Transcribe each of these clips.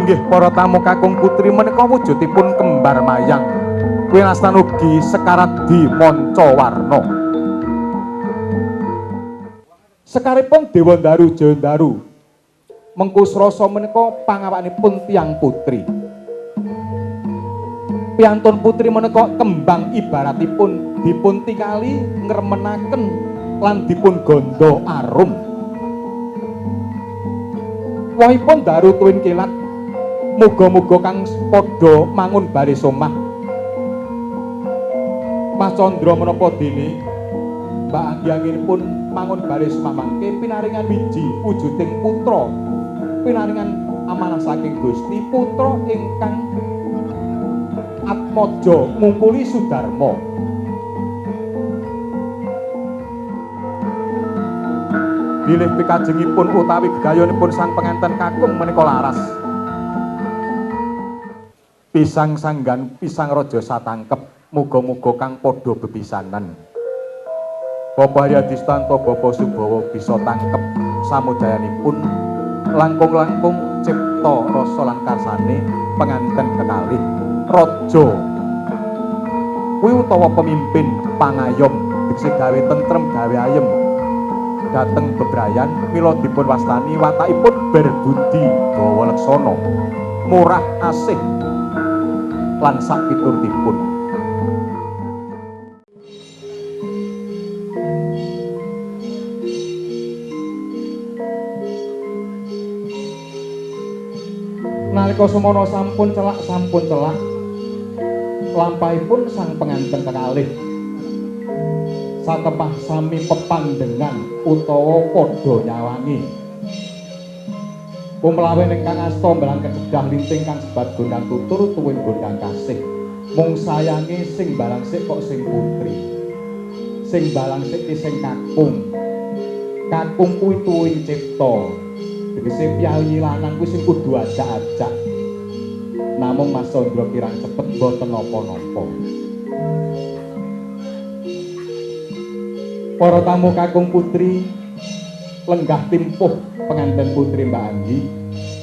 Inggih para tamu kakung putri menika wujudipun kembar mayang. Winastan ugi Sekaradi Mancawarna. Sekaripun Dewa Daru Jaya Daru Mengku Srasa menika pangawakanipun tiyang putri. Piyantun putri menika kembang ibaratipun dipun tikali ngremenaken lan dipun gondo arum. Wahipun Daru tuwin kilat, muga-muga kang padha mangun baris omah. Mas Candra menapa dene Mbak Anggianginipun mangun baris mamangke pinaringan wiji wujuding putra, pinaringan amanah saking Gusti, putra ingkang Atmaja ngungkuli Sudarma. Bilih pikajengipun utawi gegayonipun sang penganten kakung menika laras. Pisang sanggan pisang raja satangkep, muga-muga kang padha bebisanan. Bapak Haryadistanto Bapak Subawa bisa tangkep samudayanipun langkung-langkung cipta rasa lan karsane penganten kekalih raja kuwi utawa pemimpin pangayom diksi gawe tentrem gawe ayem dateng bebrayan mila dipun wastani watakipun berbudi gawa leksana murah asih lan sak piturutipun. Nalika semana sampun celak lampahipun sang penganten kekalih satepah sami pepandengan utawa padha nyawangi. Pumlawe ingkang asta mbelang kecedah linting kang sebat gondang tutur tuwin gondang kasih. Mung sayange sing balangsik kok sing putri. Sing balangsik ki sing kakung. Kakung kuwi tuwin cipta. Tegese piyayi lanang kuwi sing kudu ajak-ajak. Namung Mas Candra kirang cepet boten napa-napa. Para tamu kakung putri lenggah timpuh penganten putri Mbak Anggi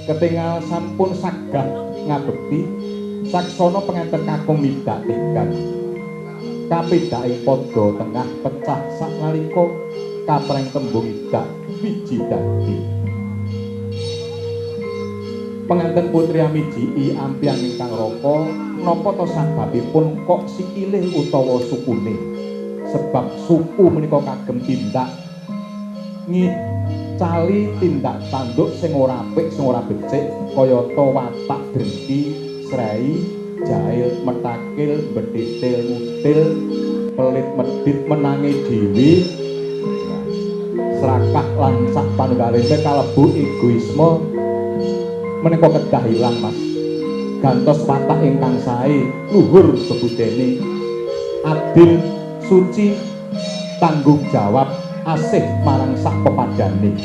ketingal sampun sagah ngabekti saksana penganten kakung midak tigan kapidaking padha tengah pecah saknalika kapreng tembung idak wiji dadi. Penganten putri amiji ampiang ingkang raka napa to sababipun kok sikilih utawa sukune. Sebab suku menika kagem tindak ngicali tindak tanduk sing ora apik sing ora becik kayata watak drengki srai jail metakil betitil mutil pelit medit menangi dhewe serakah lan sak panunggalane kalebu egoisme menika kedah ilang Mas. Gantos watak ingkang sae luhur bebudene adil suci tanggung jawab asih marang sak pepadane.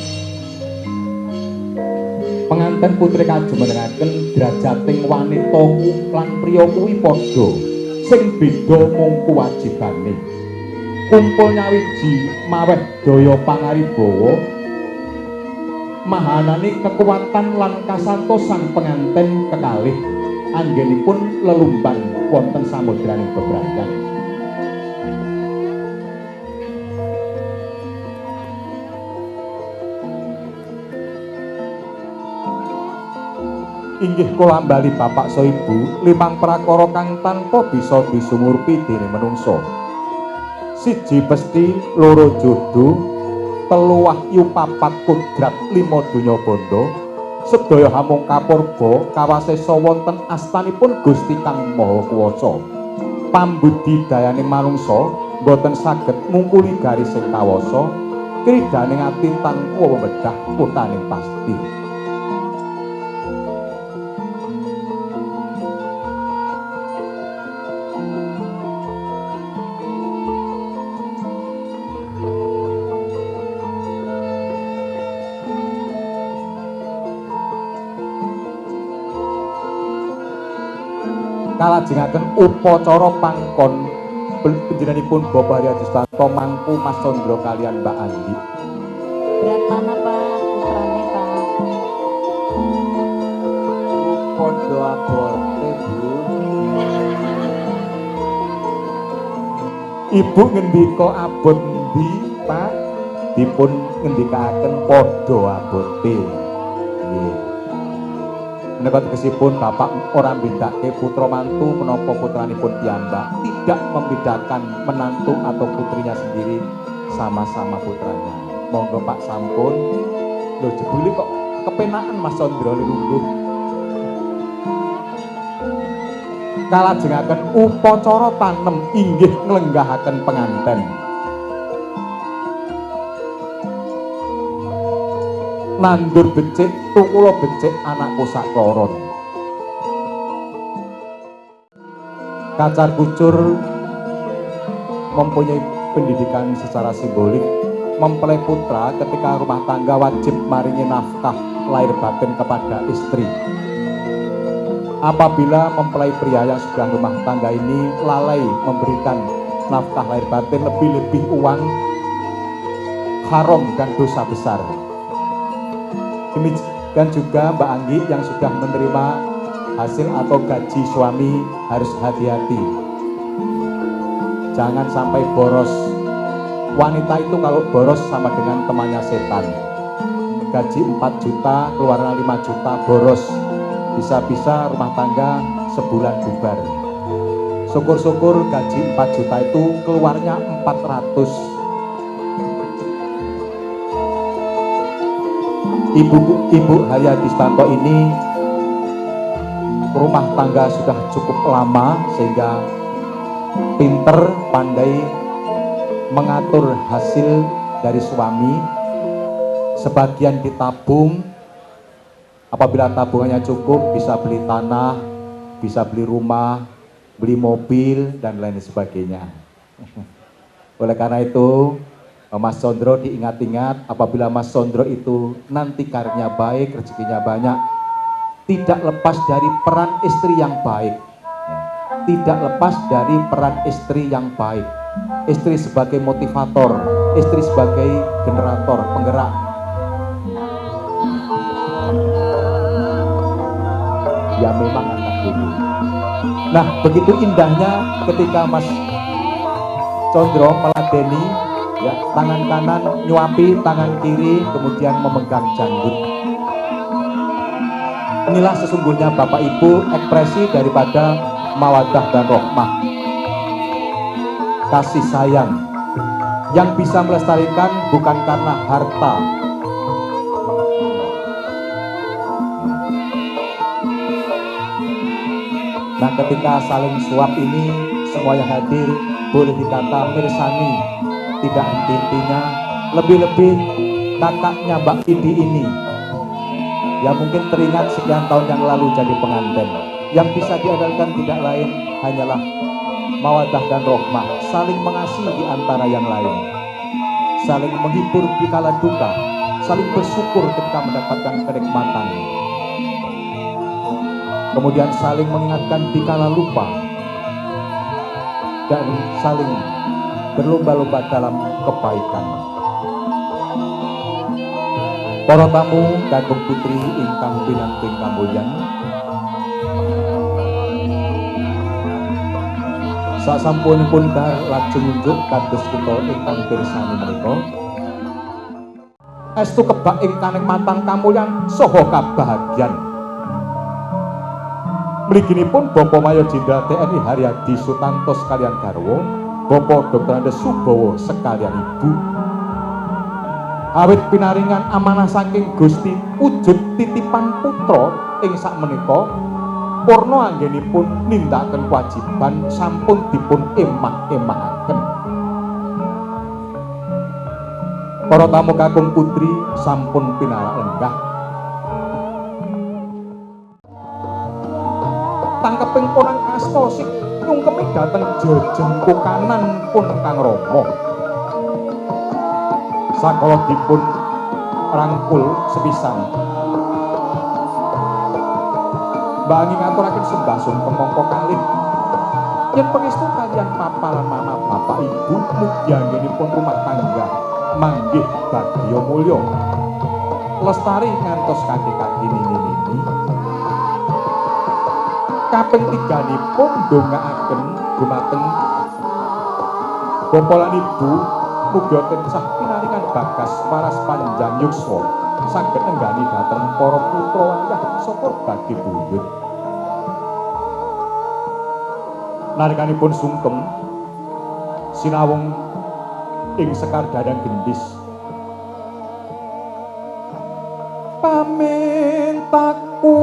Penganten putri kajumenengaken drajating wanita lan priya kuwi padha sing beda mung kewajibane. Kumpul nyawiji maweh daya pangaribawa mahanane kekuatan lan kasantosan penganten kekalih anggenipun lelumban wonten samudraning bebrayan. Inggih kula mbali bapak so ibu limang prakara kang tanpa bisa disumurpi dening manungsa. Siji pesti, loro jodoh, telu wahyu, papat kudrat, lima donya bondo, sedaya hamung kapurba kawasesa wonten astanipun Gusti Kang Maha Kuwasa. Pambudidayaning manungsa boten saged mungkuli garis sing kawasa, kridaning ati tanpa membedah putaning pasti. Kalajengaken upacara pangkon panjenenganipun Bapak Haryadistanto mangku Mas Candra kaliyan Mbak Anggi. Berat mana Pak putrane Pak? Ibu ngendika abot endi, Pak? Dipun ngendikaken padha abote. Nggih. Menika tegesipun Bapak ora mbedakake putra mantu menapa putranipun piyambak, tidak membedakan menantu atau putrinya sendiri, sama-sama putranya. Monggo Pak sampun. Lho jebule kok kepenakan Mas Chandra lungguh. Kalajengaken upacara tanem inggih nglenggahaken penganten. Nandur becik, tukula becik anakku sakloron. Kacar kucur mempunyai pendidikan secara simbolik. Mempelai putra ketika rumah tangga wajib maringi nafkah lahir batin kepada istri. Apabila mempelai pria yang sudah rumah tangga ini lalai memberikan nafkah lahir batin, lebih-lebih uang, haram dan dosa besar. Demikian juga Mbak Anggi yang sudah menerima hasil atau gaji suami harus hati-hati. Jangan sampai boros. Wanita itu kalau boros sama dengan temannya setan. Gaji 4 juta, keluarnya 5 juta, boros. Bisa-bisa rumah tangga sebulan bubar. Syukur-syukur gaji 4 juta itu keluarnya 400. Ibu Haryati Sutanto ini rumah tangga sudah cukup lama sehingga pinter, pandai mengatur hasil dari suami. Sebagian ditabung, apabila tabungannya cukup bisa beli tanah, bisa beli rumah, beli mobil dan lain sebagainya. Oleh karena itu Mas Chandra diingat-ingat, apabila Mas Chandra itu nanti karirnya baik, rezekinya banyak, tidak lepas dari peran istri yang baik. Tidak lepas dari peran istri yang baik. Istri sebagai motivator, istri sebagai generator, penggerak. Ya memang anak bumi. Nah, begitu indahnya ketika Mas Chandra meladeni, ya, tangan kanan nyuapi, tangan kiri kemudian memegang janggut. Inilah sesungguhnya Bapak Ibu ekspresi daripada mawaddah dan rahmah, kasih sayang yang bisa melestarikan bukan karena harta. Nah, ketika saling suap ini semua yang hadir boleh dikata mirsani, tidak henti-hentinya. Lebih-lebih kakaknya Mbak Pidi ini ya mungkin teringat sekian tahun yang lalu jadi pengantin. Yang bisa diandalkan tidak lain hanyalah mawaddah dan rahmah, saling mengasihi di antara yang lain, saling menghibur di kala duka, saling bersyukur ketika mendapatkan kenikmatan, kemudian saling mengingatkan di kala lupa, dan saling berlomba-lomba dalam kebaikan. Para tamu kakung putri ingkang pinantu ingkang mulya, sasampunipun dar lajeng nunjuk kados kita ingkang pirsani menika estu kebak ing kanikmatan kamulyan saha kabahagian. Mliginipun Bapak Mayor Jenderal TNI Haryadi Sutanto sekalian garwa, Bapak Dr. Andes Subowo sekalian ibu, awit pinaringan amanah saking Gusti wujud titipan putra ing sakmenika purna anggenipun nindakaken kewajiban sampun dipun emah-emahaken. Para tamu kakung putri sampun pinarak lenggah. Tangkeping ponang asta sing nyungkemi dhateng jejengkukanan pun Kang Rama. Sakala dipun rangkul sepisan, Mbak Anggi ngaturaken sembah sumpen mongko kalih yen pangestu kaliyan papa lan mama bapak ibu mugi anggenipun rumah tangga manggih bagya mulya lestari ngantos kaki-kaki nini-nini. Kaping 3 ndongaaken dumateng Bapa lan Ibu muga tansah pinaringan bagas waras panjang yuswa saged nenggani dhateng para putra wayah saka bagi buyut. Nalikanipun sungkem sinawung ing Sekar Dadang Gendhis pamintaku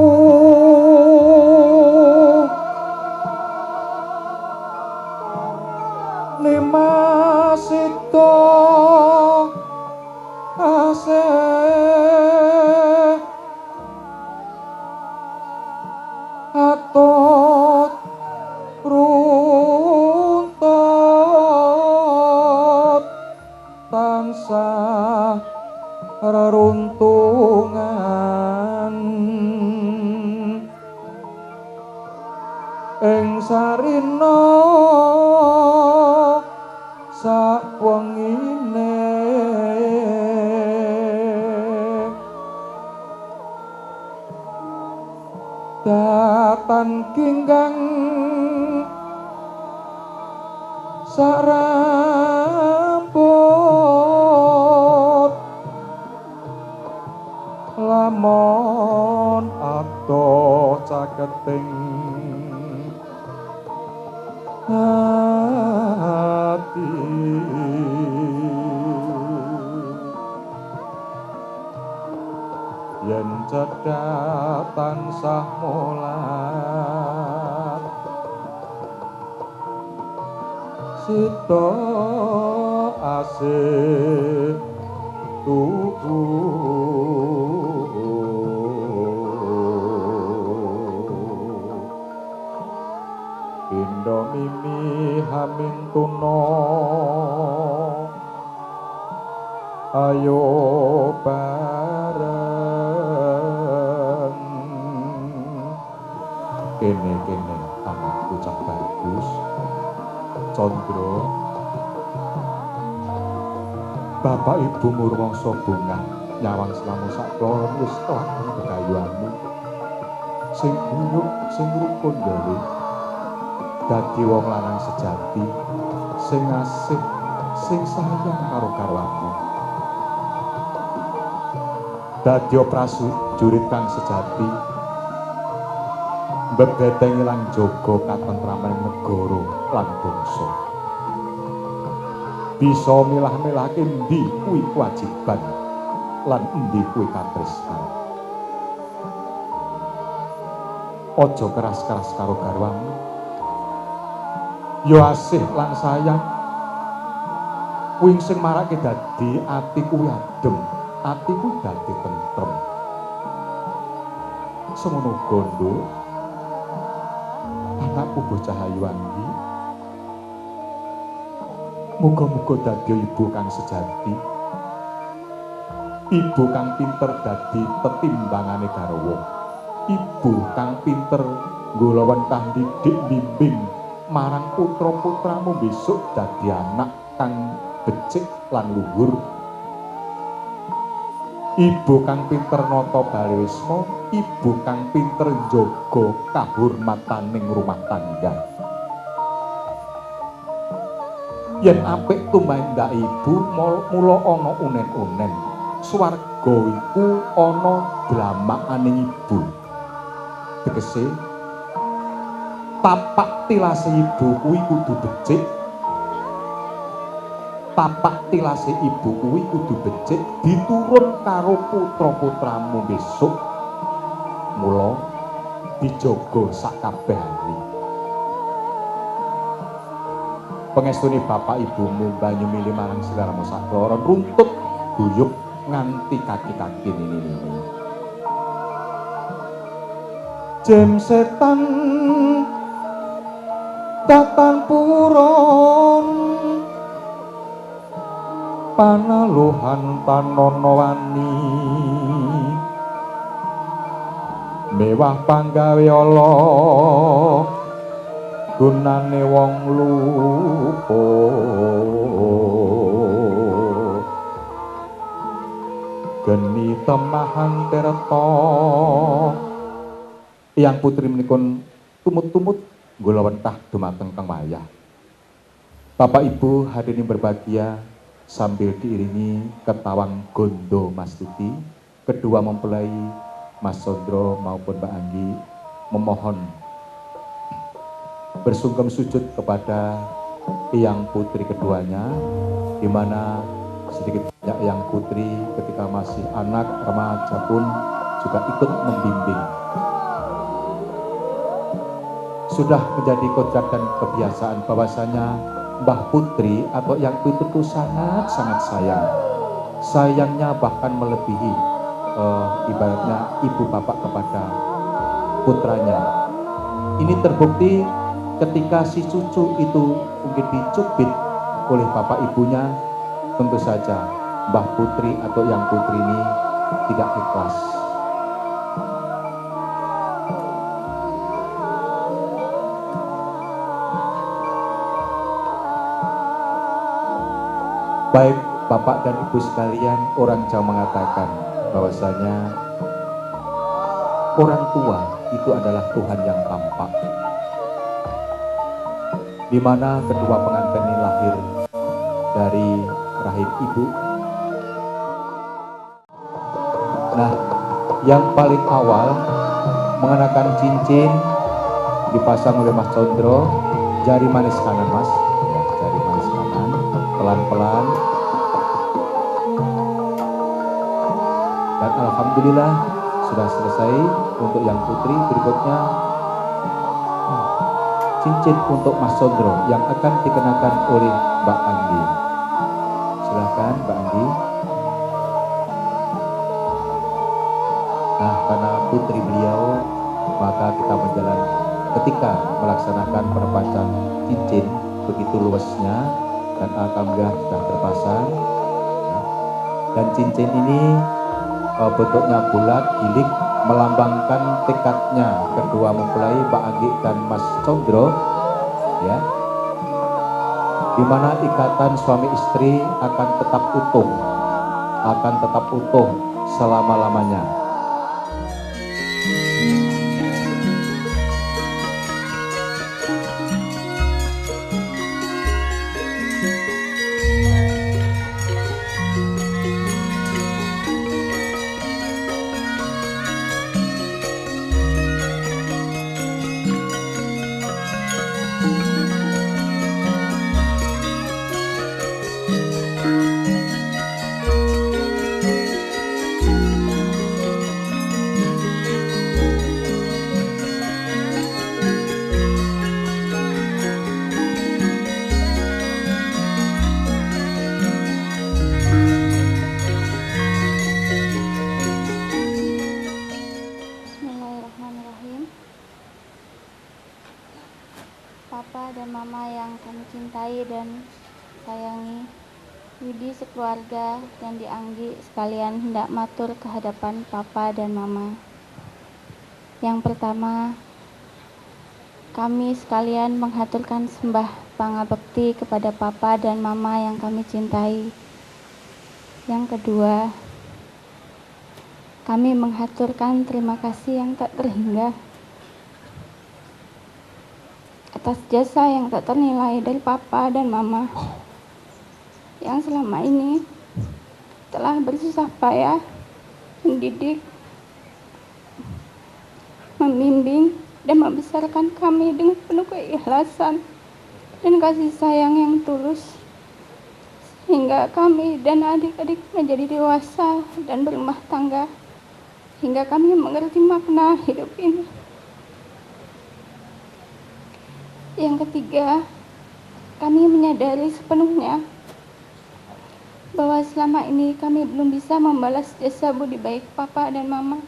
limasito asih atot runtut tansah reruntungan ing sarina sakwengine datan kinggang sarambut lamun adoh caketing hati yen cedhak tansah mulat sita asih tuku pindha mimi hamintuna ayo bareng kene anakku cah bagus Condro Bapak Ibu Murwangsa Bungah nyawang selama sakloron wis kelakon gegayuanmu sing guyub sing rukun gawe dadi wong lanang sejati sing asih sing sayang karo garwamu dadi prajurit kang sejati mbebeteng lan jaga katentraman negara lan bangsa bisa milah-milahke endi kuwi kewajiban lan endi kuwi katresnan aja keras-keras karo garwamu ya asih lan sayang kuwi sing marake dadi ati kuwi adem ati kuwi dadi tentrem semono gondo anakku bocah ayu anggi muga-muga dadi ibu kang sejati ibu kang pinter dadi tetimbangane garwa ibu kang pinter nggolowentah didik bimbing marang putra-putramu besok dadi anak kang becik lan luhur ibu kang pinter nata balewisma ibu kang pinter njaga kahormataning rumah tangga yen apik tumandak ibu mula ana unen-unen swarga iku ana dlamakaning ibu tegese tapak tilase ibu kuwi kudu becik tapak tilase ibu kuwi kudu becik diturun karo putra-putramu besok mula dijaga sakabehane pengestune bapak ibumu banyu milih marang sliramu sakloron runtut guyub nganti kaki-kaki ini jem setan datan puron panaluhan panono wani mewah panggawe ala gunane wong lupa geni temahan tirta yang putri menikun tumut-tumut nggolawentah dumateng kang wayah Bapak Ibu hadirin berbahagia, sambil diiringi ketawang gondo Mas Tuti, kedua mempelai Mas Sondro maupun Mbak Anggi memohon bersungkem sujud kepada Eyang Putri keduanya, di mana sedikit banyak Eyang Putri ketika masih anak remaja pun juga ikut membimbing. Sudah menjadi kodrat dan kebiasaan bahwasanya Mbah Putri atau Eyang Putri itu sangat-sangat sayang. Sayangnya bahkan melebihi ibaratnya ibu bapak kepada putranya. Ini terbukti ketika si cucu itu mungkin dicubit oleh bapak ibunya, tentu saja Mbah Putri atau Eyang Putri ini tidak ikhlas. Baik Bapak dan Ibu sekalian, orang Jawa mengatakan bahwasanya orang tua itu adalah Tuhan yang tampak, di mana kedua pengantin ini lahir dari rahim ibu. Nah, yang paling awal mengenakan cincin dipasang oleh Mas Condro, jari manis kanan Mas, ya, jari manis kanan, pelan-pelan. Dan alhamdulillah sudah selesai untuk yang putri. Berikutnya cincin untuk Mas Sondro yang akan dikenakan oleh Mbak Anggi. Silakan Mbak Anggi. Nah, karena putri beliau, maka kita ketika melaksanakan penempatan cincin begitu luasnya, dan alhamdulillah sudah terpasang. Dan cincin ini bentuknya bulat, gilik, melambangkan tekadnya kedua mempelai Mbak Anggi dan Mas Condro, ya, di mana ikatan suami istri akan tetap utuh selama-lamanya. Papa dan Mama yang kami cintai dan sayangi, Yudi sekeluarga dan Di Anggi sekalian hendak matur ke hadapan Papa dan Mama. Yang pertama, kami sekalian menghaturkan sembah pangabekti kepada Papa dan Mama yang kami cintai. Yang kedua, kami menghaturkan terima kasih yang tak terhingga atas jasa yang tak ternilai dari Papa dan Mama yang selama ini telah bersusah payah mendidik, membimbing, dan membesarkan kami dengan penuh keikhlasan dan kasih sayang yang tulus, hingga kami dan adik-adik menjadi dewasa dan berumah tangga, hingga kami mengerti makna hidup ini. Yang ketiga, kami menyadari sepenuhnya bahwa selama ini kami belum bisa membalas jasa budi baik Papa dan Mama,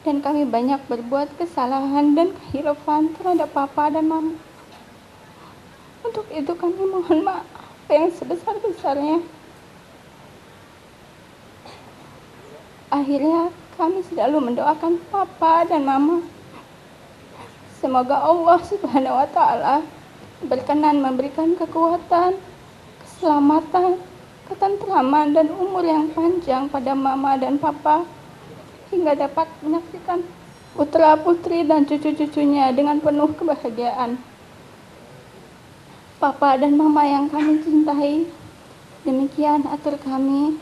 dan kami banyak berbuat kesalahan dan kehilafan terhadap Papa dan Mama. Untuk itu kami mohon maaf yang sebesar-besarnya. Akhirnya kami selalu mendoakan Papa dan Mama, semoga Allah Subhanahu wa Ta'ala berkenan memberikan kekuatan, keselamatan, ketentraman, dan umur yang panjang pada Mama dan Papa, hingga dapat menyaksikan putra-putri dan cucu-cucunya dengan penuh kebahagiaan. Papa dan Mama yang kami cintai, demikian atur kami.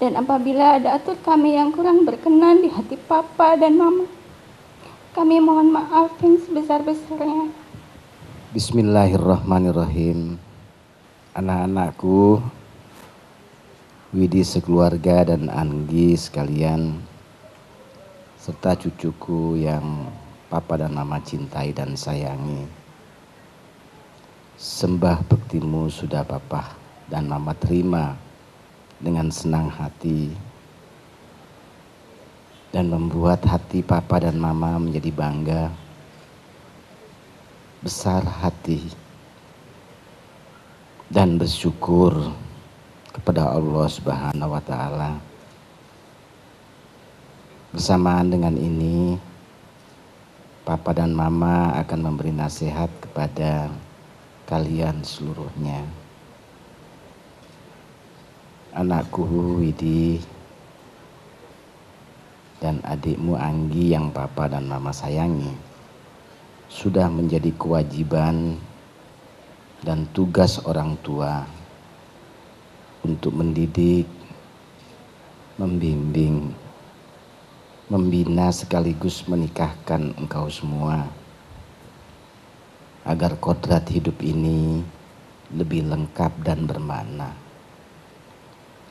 Dan apabila ada atur kami yang kurang berkenan di hati Papa dan Mama, kami mohon maaf yang sebesar-besarnya. Bismillahirrahmanirrahim. Anak-anakku, Widi sekeluarga dan Anggi sekalian, serta cucuku yang Papa dan Mama cintai dan sayangi. Sembah bektimu sudah Papa dan Mama terima dengan senang hati dan membuat hati Papa dan Mama menjadi bangga, besar hati, dan bersyukur kepada Allah Subhanahu wa Ta'ala. Bersamaan dengan ini, Papa dan Mama akan memberi nasihat kepada kalian seluruhnya. Anakku Widi dan adikmu Anggi yang Papa dan Mama sayangi, sudah menjadi kewajiban dan tugas orang tua untuk mendidik, membimbing, membina sekaligus menikahkan engkau semua agar kodrat hidup ini lebih lengkap dan bermakna.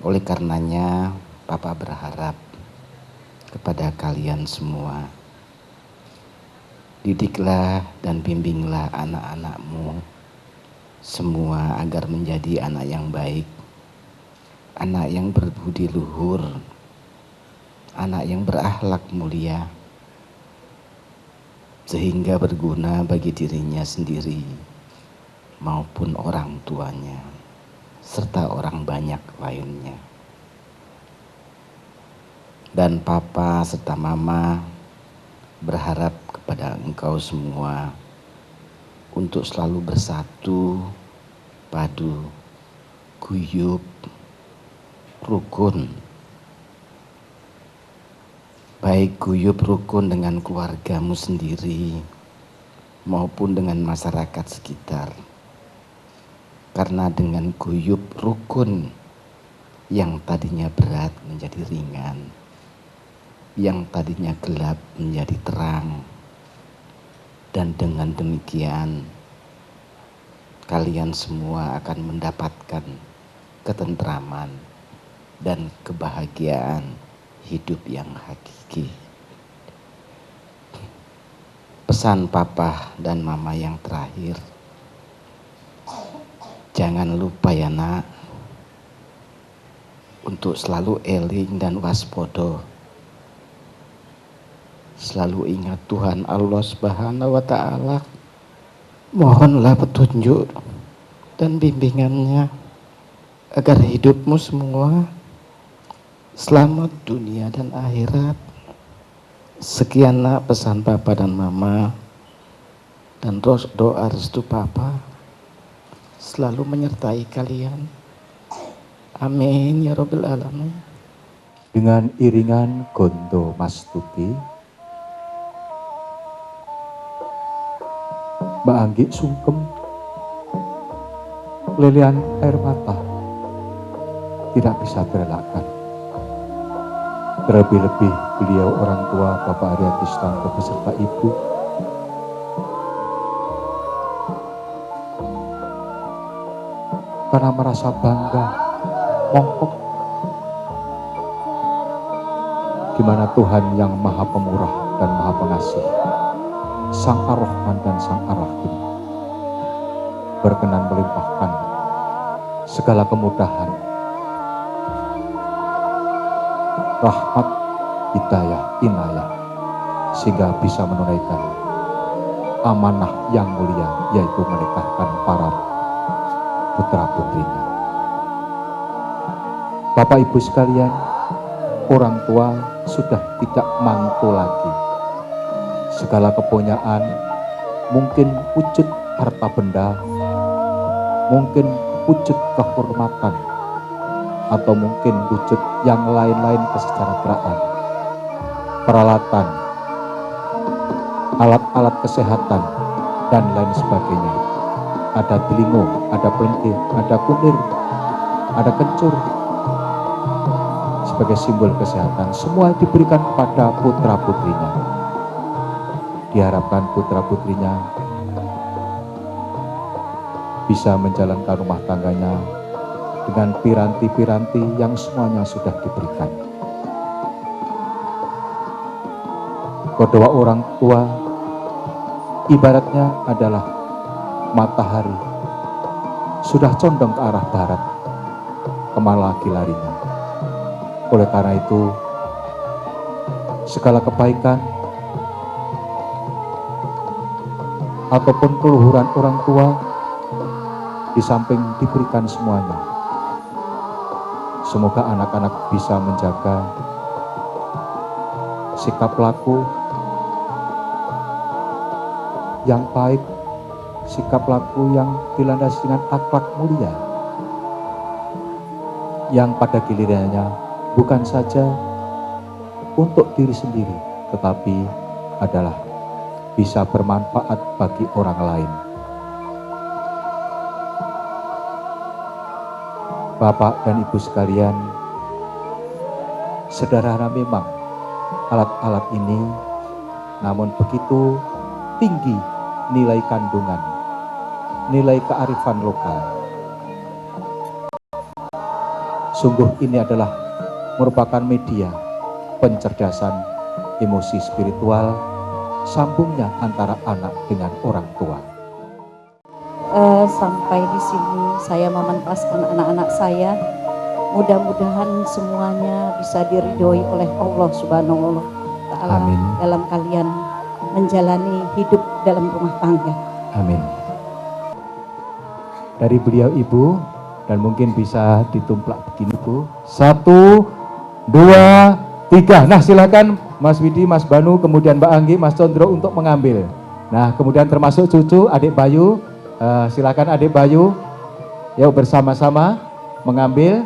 Oleh karenanya, Papa berharap kepada kalian semua, didiklah dan bimbinglah anak-anakmu semua agar menjadi anak yang baik, anak yang berbudi luhur, anak yang berakhlak mulia, sehingga berguna bagi dirinya sendiri maupun orang tuanya serta orang banyak lainnya. Dan Papa serta Mama berharap kepada engkau semua untuk selalu bersatu, padu, guyup, rukun. Baik guyup rukun dengan keluargamu sendiri maupun dengan masyarakat sekitar. Karena dengan guyup rukun yang tadinya berat menjadi ringan, yang tadinya gelap menjadi terang. Dan dengan demikian kalian semua akan mendapatkan ketentraman dan kebahagiaan hidup yang hakiki. Pesan Papa dan Mama yang terakhir, jangan lupa ya nak, untuk selalu eling dan waspada. Selalu ingat Tuhan Allah Subhanahu wa Ta'ala. Mohonlah petunjuk dan bimbingannya agar hidupmu semua selamat dunia dan akhirat. Sekian nak pesan Papa dan Mama, dan doa restu Papa selalu menyertai kalian. Amin ya Rabbal Alamin. Dengan iringan gondo mastuti, Mbak Anggi sungkem, lilian air mata tidak bisa terelakkan. Terlebih-lebih beliau orang tua Bapak Aryati Stanto beserta Ibu, karena merasa bangga, mongkok gimana Tuhan yang Maha Pemurah dan Maha Pengasih, Sang Ar-Rahman dan Sang Ar-Rahim, berkenan melimpahkan segala kemudahan, rahmat, hidayah, inayah, sehingga bisa menunaikan amanah yang mulia, yaitu menikahkan para putra-putrinya. Bapak Ibu sekalian, orang tua sudah tidak mantu lagi. Segala kepunyaan, mungkin wujud harta benda, mungkin wujud kehormatan, atau mungkin wujud yang lain-lain kesejahteraan, peralatan, alat-alat kesehatan, dan lain sebagainya, ada telingo, ada pelengkir, ada kunir, ada kencur sebagai simbol kesehatan. Semua diberikan kepada putra-putrinya. Diharapkan putra-putrinya bisa menjalankan rumah tangganya dengan piranti-piranti yang semuanya sudah diberikan. Kedua orang tua ibaratnya adalah matahari, sudah condong ke arah barat, kemana lagi larinya. Oleh karena itu, segala kebaikan ataupun keluhuran orang tua di samping diberikan semuanya. Semoga anak-anak bisa menjaga sikap laku yang baik, sikap laku yang dilandasi dengan akhlak mulia, yang pada gilirannya bukan saja untuk diri sendiri, tetapi adalah bisa bermanfaat bagi orang lain. Bapak dan Ibu sekalian, sederhana memang alat-alat ini, namun begitu tinggi nilai kandungan, nilai kearifan lokal. Sungguh ini adalah merupakan media pencerdasan emosi spiritual, sambungnya antara anak dengan orang tua. Sampai di sini saya mementaskan anak-anak saya. Mudah-mudahan semuanya bisa diridhoi oleh Allah Subhanahu wa Ta'ala. Amin. Dalam kalian menjalani hidup dalam rumah tangga. Amin. Dari beliau Ibu, dan mungkin bisa ditumplak begini Bu. 1, 2, 3. Nah silakan Mas Widi, Mas Banu, kemudian Mbak Anggi, Mas Condro untuk mengambil. Nah kemudian termasuk cucu adik Bayu, silakan adik Bayu, yuk bersama-sama mengambil,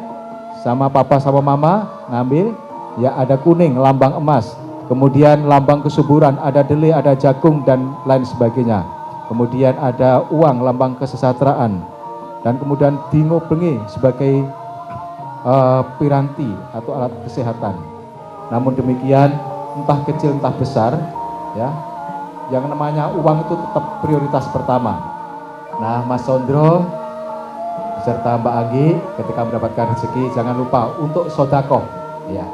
sama papa sama mama ngambil. Ya ada kuning, lambang emas. Kemudian lambang kesuburan, ada dele, ada jagung dan lain sebagainya. Kemudian ada uang, lambang kesejahteraan. Dan kemudian dingo bengi sebagai piranti atau alat kesehatan. Namun demikian, entah kecil entah besar, ya, yang namanya uang itu tetap prioritas pertama. Nah, Mas Sondro beserta Mbak Anggi ketika mendapatkan rezeki jangan lupa untuk sedekah, ya.